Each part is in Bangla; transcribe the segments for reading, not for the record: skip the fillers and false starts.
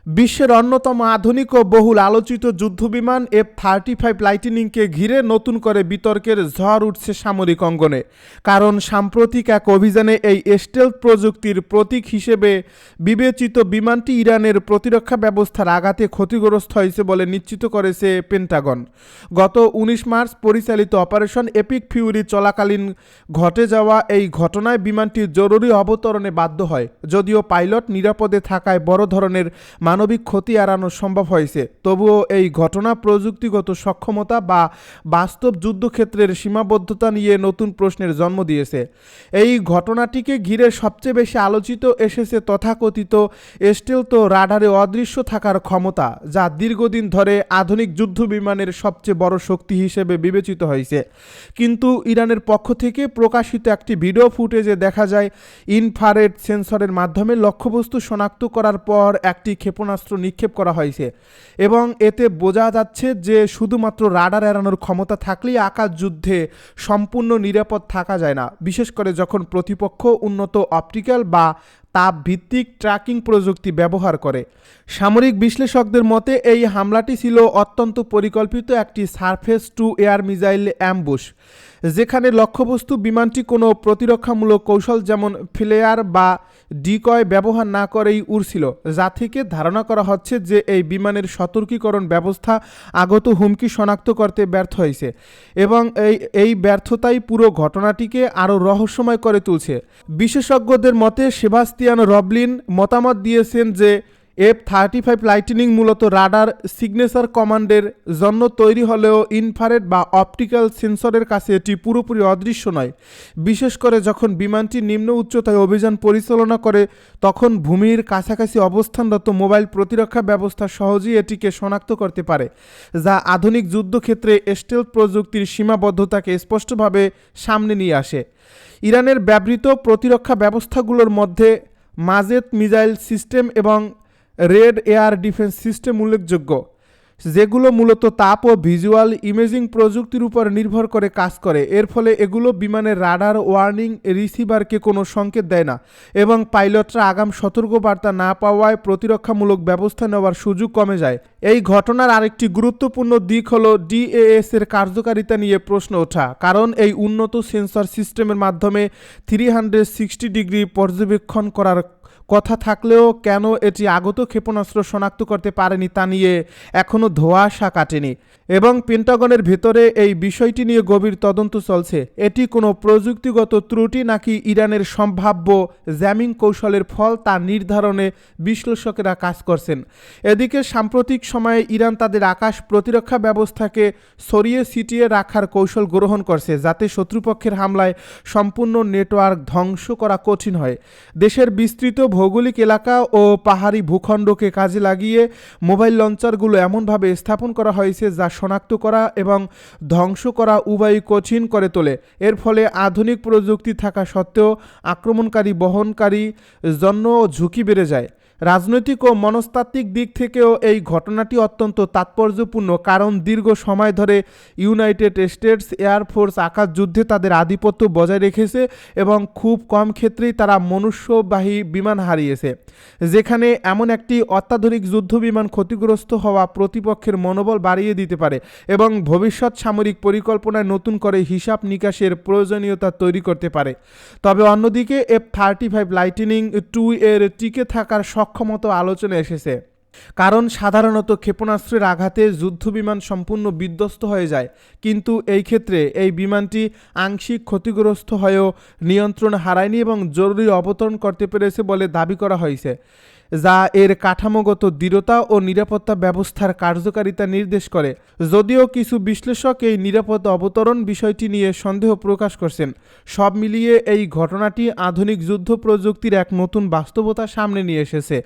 বিশ্বের অন্যতম আধুনিক ও বহুল আলোচিত যুদ্ধবিমান F-35 লাইটনিংকে ঘিরে নতুন করে বিতর্কের ঝড় উঠছে সামরিক অঙ্গনে। কারণ সাম্প্রতিক এক অভিযানে এই স্টেলথ প্রযুক্তির প্রতীক হিসেবে বিবেচিত বিমানটি ইরানের প্রতিরক্ষা ব্যবস্থার আঘাতে ক্ষতিগ্রস্ত হয়েছে বলে নিশ্চিত করেছে পেন্টাগন। গত 19 মার্চ পরিচালিত অপারেশন এপিক ফিউরি চলাকালীন ঘটে যাওয়া এই ঘটনায় বিমানটি জরুরি অবতরণে বাধ্য হয়। যদিও পাইলট নিরাপদে থাকায় বড় ধরনের মানবিক ক্ষতি এড়ানো সম্ভব হয়েছে, তবুও এই ঘটনা প্রযুক্তিগত সক্ষমতা বা বাস্তব যুদ্ধক্ষেত্রের সীমাবদ্ধতা নিয়ে নতুন প্রশ্নের জন্ম দিয়েছে। এই ঘটনাটিকে ঘিরে সবচেয়ে বেশি আলোচিত এসেছে তথাকথিত স্টেলথ রাডারে অদৃশ্য থাকার ক্ষমতা, যা দীর্ঘদিন ধরে আধুনিক যুদ্ধ বিমানের সবচেয়ে বড় শক্তি হিসেবে বিবেচিত হয়েছে। কিন্তু ইরানের পক্ষ থেকে প্রকাশিত একটি ভিডিও ফুটেজে দেখা যায় ইনফ্রারেড সেন্সরের মাধ্যমে লক্ষ্যবস্তু শনাক্ত করার পর একটি ক্ষেপণাস্ত্র নিক্ষেপ করা হয়েছে এবং এতে বোঝা যাচ্ছে যে শুধুমাত্র রাডার এড়ানোর ক্ষমতা থাকলেই আকাশ যুদ্ধে সম্পূর্ণ নিরাপদ থাকা যায় না, বিশেষ করে যখন প্রতিপক্ষ উন্নত অপটিক্যাল বা তাপ ভিত্তিক ট্র্যাকিং প্রযুক্তি ব্যবহার করে। সামরিক বিশ্লেষকদের মতে এই হামলাটি ছিল অত্যন্ত পরিকল্পিত একটি surface two air missile ambush, যেখানে লক্ষ্যবস্তু বিমানটি কোনো প্রতিরক্ষামূলক কৌশল যেমন ফ্লেয়ার বা ডিকয় ব্যবহার না করেই উড়ছিল, যা থেকে ধারণা করা হচ্ছে যে এই বিমানের সতর্কীকরণ ব্যবস্থা আগত হুমকি শনাক্ত করতে ব্যর্থ হয়েছে এবং এই ব্যর্থতাই পুরো ঘটনাটিকে আরও রহস্যময় করে তুলছে। বিশেষজ্ঞদের মতে সেবাস্তিয়ান রবলিন মতামত দিয়েছেন যে F-35 লাইটনিং মূলত রাডার সিগনেচার কমান্ডের জন্য তৈরি হলেও ইনফ্রারেড বা অপটিক্যাল সেন্সরের কাছে এটি পুরোপুরি অদৃশ্য নয়। বিশেষ করে যখন বিমানটি নিম্ন উচ্চতায় অভিযান পরিচালনা করে, তখন ভূমির কাছাকাছি অবস্থানরত মোবাইল প্রতিরক্ষা ব্যবস্থা সহজেই এটিকে শনাক্ত করতে পারে, যা আধুনিক যুদ্ধক্ষেত্রে স্টেলথ প্রযুক্তির সীমাবদ্ধতাকে স্পষ্টভাবে সামনে নিয়ে আসে। ইরানের ব্যবহৃত প্রতিরক্ষা ব্যবস্থাগুলোর মধ্যে মাজেদ মিসাইল সিস্টেম এবং রেড এয়ার ডিফেন্স সিস্টেম উল্লেখযোগ্য, যেগুলো মূলত তাপ ও ভিজুয়াল ইমেজিং প্রযুক্তির উপর নির্ভর করে কাজ করে। এর ফলে এগুলো বিমানের রাডার ওয়ার্নিং রিসিভারকে কোনো সংকেত দেয় না এবং পাইলটরা আগাম সতর্কবার্তা না পাওয়ায় প্রতিরক্ষামূলক ব্যবস্থা নেওয়ার সুযোগ কমে যায়। এই ঘটনার আরেকটি গুরুত্বপূর্ণ দিক হলো ডিএএস এর কার্যকারিতা নিয়ে প্রশ্ন ওঠা, কারণ এই উন্নত সেন্সর সিস্টেমের মাধ্যমে 360 ডিগ্রি পর্যবেক্ষণ করার কথা থাকলেও কেন এটি আগত ক্ষেপণাস্ত্র শনাক্ত করতে পারেনি তা নিয়ে এখনও ধোঁয়াশা কাটেনি এবং পেন্টাগনের ভেতরে এই বিষয়টি নিয়ে গভীর তদন্ত চলছে। এটি কোনো প্রযুক্তিগত ত্রুটি নাকি ইরানের সম্ভাব্য জ্যামিং কৌশলের ফল তা নির্ধারণে বিশ্লেষকেরা কাজ করছেন। এদিকে সাম্প্রতিক সময়ে ইরান তাদের আকাশ প্রতিরক্ষা ব্যবস্থাকে ছড়িয়ে ছিটিয়ে রাখার কৌশল গ্রহণ করছে, যাতে শত্রুপক্ষের হামলায় সম্পূর্ণ নেটওয়ার্ক ধ্বংস করা কঠিন হয়। দেশের বিস্তৃত ভৌগোলিক এলাকা ও পাহাড়ি ভূখণ্ডকে কাজে লাগিয়ে মোবাইল লঞ্চারগুলো এমনভাবে স্থাপন করা হয়েছে যা শনাক্ত করা এবং ধ্বংস করা উভয়ই কঠিন করে তোলে। এর ফলে আধুনিক প্রযুক্তি থাকা সত্ত্বেও আক্রমণকারী বহনকারী জন্য ঝুঁকি বেড়ে যায়। রাজনৈতিক ও মনস্তাত্ত্বিক দিক থেকেও এই ঘটনাটি অত্যন্ত তাৎপর্যপূর্ণ, কারণ দীর্ঘ সময় ধরে ইউনাইটেড স্টেটস এয়ারফোর্স আকাশ যুদ্ধে তাদের আধিপত্য বজায় রেখেছে এবং খুব কম ক্ষেত্রেই তারা মনুষ্যবাহী বিমান হারিয়েছে। যেখানে এমন একটি অত্যাধুনিক যুদ্ধ বিমান ক্ষতিগ্রস্ত হওয়া প্রতিপক্ষের মনোবল বাড়িয়ে দিতে পারে এবং ভবিষ্যৎ সামরিক পরিকল্পনায় নতুন করে হিসাব নিকাশের প্রয়োজনীয়তা তৈরি করতে পারে। তবে অন্যদিকে F-35 লাইটনিং 2 এর টিকে থাকার ক্ষমতা আলোচনা এসেছে, কারণ সাধারণত ক্ষেপণাস্ত্রের আঘাতে যুদ্ধবিমান সম্পূর্ণ বিধ্বস্ত হয়ে যায়, কিন্তু এই ক্ষেত্রে এই বিমানটি আংশিক ক্ষতিগ্রস্ত হয়েও নিয়ন্ত্রণ হারায়নি এবং জরুরি অবতরণ করতে পেরেছে বলে দাবি করা হয়েছে, যা এর কাঠামোগত দৃঢ়তা ও নিরাপত্তা ব্যবস্থার কার্যকারিতা নির্দেশ করে। যদিও কিছু বিশ্লেষক এই নিরাপদ অবতরণ বিষয়টি নিয়ে সন্দেহ প্রকাশ করছেন। সব মিলিয়ে এই ঘটনাটি আধুনিক যুদ্ধ প্রযুক্তির এক নতুন বাস্তবতা সামনে নিয়ে এসেছে,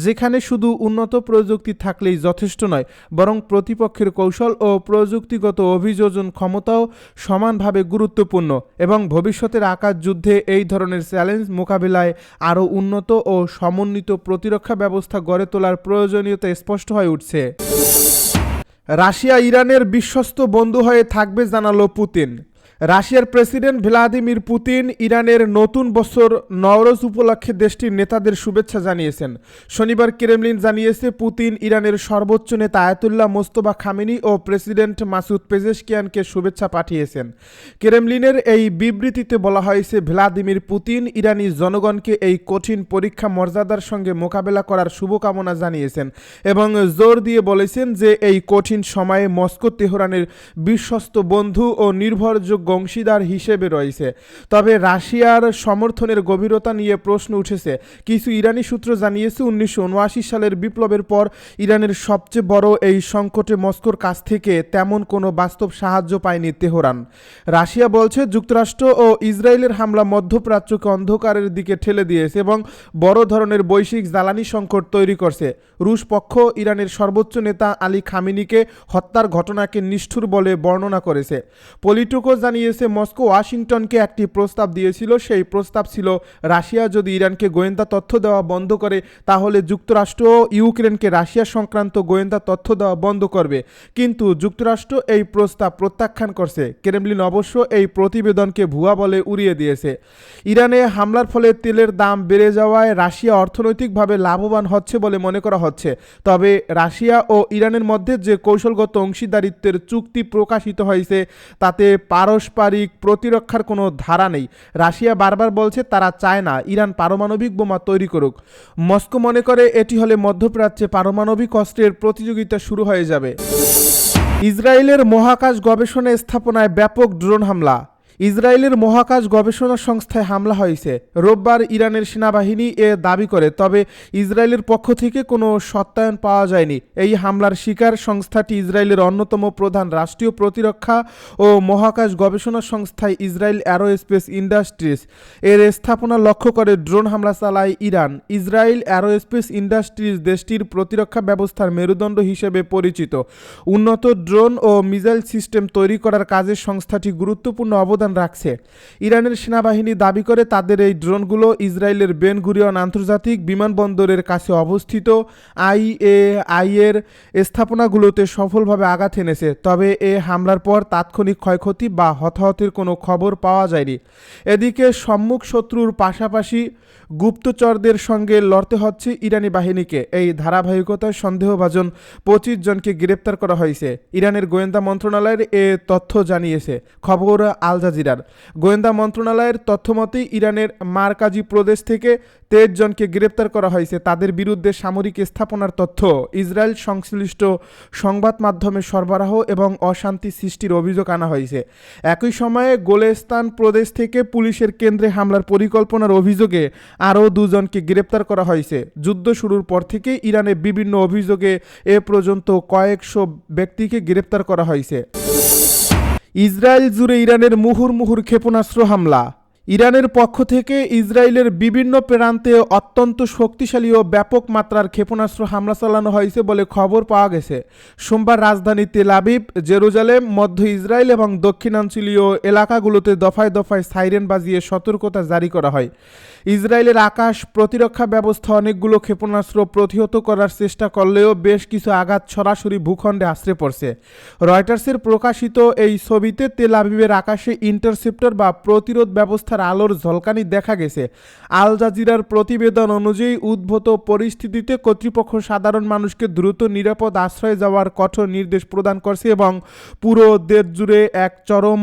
যেখানে শুধু উন্নত প্রযুক্তি থাকলেই যথেষ্ট নয়, বরং প্রতিপক্ষের কৌশল ও প্রযুক্তিগত অভিযোজন ক্ষমতাও সমানভাবে গুরুত্বপূর্ণ এবং ভবিষ্যতের আকাশ যুদ্ধে এই ধরনের চ্যালেঞ্জ মোকাবিলায় আরও উন্নত ও সমন্বিত প্রতিরক্ষা ব্যবস্থা গড়ে তোলার প্রয়োজনীয়তা স্পষ্ট হয়ে উঠছে। রাশিয়া ইরানের বিশ্বস্ত বন্ধু হয়ে থাকবে জানালো পুতিন। রাশিয়ার প্রেসিডেন্ট ভ্লাদিমির পুতিন ইরানের নতুন বছর নওরোজ উপলক্ষে দেশটির নেতাদের শুভেচ্ছা জানিয়েছেন। শনিবার ক্রেমলিন জানিয়েছে, পুতিন ইরানের সর্বোচ্চ নেতা আয়াতুল্লাহ মোস্তফা খামেনি ও প্রেসিডেন্ট মাসুদ পেজেশকিয়ানকে শুভেচ্ছা পাঠিয়েছেন। ক্রেমলিনের এই বিবৃতিতে বলা হয়েছে, ভ্লাদিমির পুতিন ইরানি জনগণকে এই কঠিন পরীক্ষা মর্যাদার সঙ্গে মোকাবেলা করার শুভকামনা জানিয়েছেন এবং জোর দিয়ে বলেছেন যে এই কঠিন সময়ে মস্কো তেহরানের বিশ্বস্ত বন্ধু ও নির্ভরযোগ্য অংশীদার হিসেবে রয়েছে। তবে রাশিয়ার সমর্থনের গভীরতা নিয়ে প্রশ্ন উঠেছে। কিছু ইরানি সূত্র জানিয়েছে, 1979 সালের বিপ্লবের পর ইরানের সবচেয়ে বড় এই সংকটে মস্কোর কাছ থেকে তেমন কোনো বাস্তব সাহায্য পায়নি তেহরান। রাশিয়া বলছে, যুক্তরাষ্ট্র ও ইসরায়েলের হামলা মধ্যপ্রাচ্যকে অন্ধকারের দিকে ঠেলে দিয়েছে এবং বড় ধরনের বৈশ্বিক জ্বালানি সংকট তৈরি করছে। রুশ পক্ষ ইরানের সর্বোচ্চ নেতা আলী খামেনিকে হত্যার ঘটনাকে নিষ্ঠুর বলে বর্ণনা করেছে। পলিটিকো জানিয়েছে, মস্কো ওয়াশিংটনকে একটি প্রস্তাব দিয়েছিল। সেই প্রস্তাব ছিল, রাশিয়া যদি ইরানকে গোয়েন্দা তথ্য দেওয়া বন্ধ করে তাহলে যুক্তরাষ্ট্র ইউক্রেনকে রাশিয়া সংক্রান্ত গোয়েন্দা তথ্য দেওয়া বন্ধ করবে। কিন্তু যুক্তরাষ্ট্র এই প্রস্তাব প্রত্যাখ্যান করছে। ক্রেমলিন অবশ্য এই প্রতিবেদনকে ভুয়া বলে উড়িয়ে দিয়েছে। ইরানে হামলার ফলে তেলের দাম বেড়ে যাওয়ায় রাশিয়া অর্থনৈতিকভাবে লাভবান হচ্ছে বলে মনে করা হচ্ছে। তবে রাশিয়া ও ইরানের মধ্যে যে কৌশলগত অংশীদারিত্বের চুক্তি প্রকাশিত হয়েছে তাতে পারস্পরিক প্রতিরক্ষার কোনো ধারা নেই। রাশিয়া বারবার বলছে তারা চায় না ইরান পারমাণবিক বোমা তৈরি করুক। মস্কো মনে করে এটি হলে মধ্যপ্রাচ্যে পারমাণবিক অস্ত্রের প্রতিযোগিতা শুরু হয়ে যাবে। ইসরায়েলের মহাকাশ গবেষণা স্থাপনায় ব্যাপক ড্রোন হামলা। ইসরায়েলের মহাকাশ গবেষণা সংস্থায় হামলা হয়েছে। রোববার ইরানের সেনাবাহিনী দাবি করে, তবে ইসরায়েলের পক্ষ থেকে কোনো সত্যায়ন পাওয়া যায়নি। এই হামলার শিকার সংস্থাটি ইসরায়েলের অন্যতম প্রধান রাষ্ট্রীয় প্রতিরক্ষা ও মহাকাশ গবেষণা সংস্থায় ইসরায়েল অ্যারোস্পেস ইন্ডাস্ট্রিজ এর স্থাপনা লক্ষ্য করে ড্রোন হামলা চালায় ইরান। ইসরায়েল অ্যারোস্পেস ইন্ডাস্ট্রিজ দেশটির প্রতিরক্ষা ব্যবস্থার মেরুদণ্ড হিসেবে পরিচিত। উন্নত ড্রোন ও মিসাইল সিস্টেম তৈরি করার কাজে সংস্থাটি গুরুত্বপূর্ণ অবদান রাখছে। ইরানের সেনাবাহিনী দাবি করে তাদের এই ড্রোনগুলো ইসরায়েলের বেন গুরিয়ন আন্তর্জাতিক বিমানবন্দরের কাছে অবস্থিত আইএআই এর স্থাপনাগুলোতে সফলভাবে আঘাত এনেছে। তবে এ হামলার পর তাৎক্ষণিক ক্ষয়ক্ষতি বা হতাহতের কোনো খবর পাওয়া যায়নি। এদিকে সম্মুখ শত্রুর পাশাপাশি গুপ্তচরদের সঙ্গে লড়তে হচ্ছে ইরানি বাহিনীকে। এই ধারাবাহিকতায় সন্দেহভাজন 25 জনকে গ্রেপ্তার করা হয়েছে। ইরানের গোয়েন্দা মন্ত্রণালয়ের তথ্য জানিয়েছে খবর আল জাজিরার। গোয়েন্দা মন্ত্রণালয়ের তথ্যমতে ইরানের মারকাজি প্রদেশ থেকে 23 জনকে গ্রেপ্তার করা হয়েছে। তাদের বিরুদ্ধে সামরিক স্থাপনার তথ্য, ইসরায়েল সংশ্লিষ্ট সংবাদ মাধ্যমে সরবরাহ এবং অশান্তি সৃষ্টির অভিযোগ আনা হয়েছে। একই সময়ে গোলেস্তান প্রদেশ থেকে পুলিশের কেন্দ্রে হামলার পরিকল্পনার অভিযোগে আরও 2 জনকে গ্রেপ্তার করা হয়েছে। যুদ্ধ শুরুর পর থেকে ইরানে বিভিন্ন অভিযোগে এ পর্যন্ত কয়েকশো ব্যক্তিকে গ্রেপ্তার করা হয়েছে। ইসরায়েল জুড়ে ইরানের মুহুর্মুহুর ক্ষেপণাস্ত্র হামলা। ইরানের পক্ষ থেকে ইসরায়েলের বিভিন্ন প্রান্তে অত্যন্ত শক্তিশালী ও ব্যাপক মাত্রার ক্ষেপণাস্ত্র হামলা চালানো হয়েছে বলে খবর পাওয়া গেছে। সোমবার রাজধানী তেল আবিব, জেরুজালেম, মধ্য ইসরায়েল এবং দক্ষিণাঞ্চলীয় এলাকাগুলোতে দফায় দফায় সাইরেন বাজিয়ে সতর্কতা জারি করা হয়। ইসরায়েলের আকাশ প্রতিরক্ষা ব্যবস্থা অনেকগুলো ক্ষেপণাস্ত্র প্রতিহত করার চেষ্টা করলেও বেশ কিছু আঘাত সরাসরি ভূখণ্ডে আছড়ে পড়ছে। রয়টার্সের প্রকাশিত এই ছবিতে তেল আবিবের আকাশে ইন্টারসেপ্টর বা প্রতিরোধ ব্যবস্থার আলোর ঝলকানি দেখা গেছে। আল জাজিরার প্রতিবেদন অনুযায়ী উদ্ভূত পরিস্থিতিতে কর্তৃপক্ষ সাধারণ মানুষকে দ্রুত নিরাপদ আশ্রয়ে যাওয়ার কঠোর নির্দেশ প্রদান করছে এবং পুরো দেশ জুড়ে এক চরম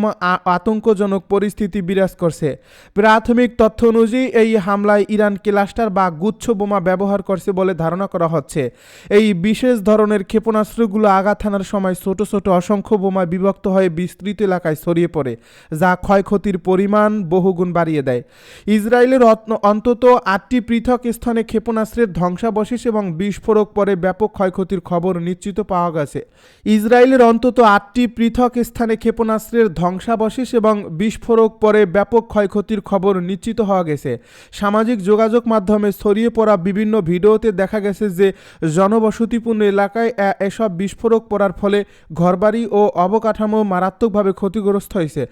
আতঙ্কজনক পরিস্থিতি বিরাজ করছে। প্রাথমিক তথ্য অনুযায়ী এই হামলায় ইরান ক্লাস্টার বা গুচ্ছ বোমা ব্যবহার করছে বলে ধারণা করা হচ্ছে। এই বিশেষ ধরনের ক্ষেপণাস্ত্রগুলো আঘাত হানার সময় ছোট ছোট অসংখ্য বোমা বিভক্ত হয়ে বিস্তৃত এলাকায় ছড়িয়ে পড়ে, যা ক্ষয়ক্ষতির পরিমাণ বহুগুণ বাড়িয়ে দেয়। ইসরায়েলের অন্তত 8টি পৃথক স্থানে ক্ষেপণাস্ত্রের ধ্বংসাবশেষ এবং বিস্ফোরক পরে ব্যাপক ক্ষয়ক্ষতির খবর নিশ্চিত পাওয়া গেছে। ইসরায়েলের অন্তত 8টি পৃথক স্থানে ক্ষেপণাস্ত্রের ধ্বংসাবশেষ এবং বিস্ফোরক পরে ব্যাপক ক্ষয়ক্ষতির খবর নিশ্চিত হওয়া গেছে। সামাজিক যোগাযোগ মাধ্যমে ছড়িয়ে পড়া বিভিন্ন ভিডিওতে দেখা গেছে যে জনবসতিপূর্ণ এলাকায় এসব বিস্ফোরক পড়ার ফলে ঘরবাড়ি ও অবকাঠামো মারাত্মকভাবে ক্ষতিগ্রস্ত হয়েছে।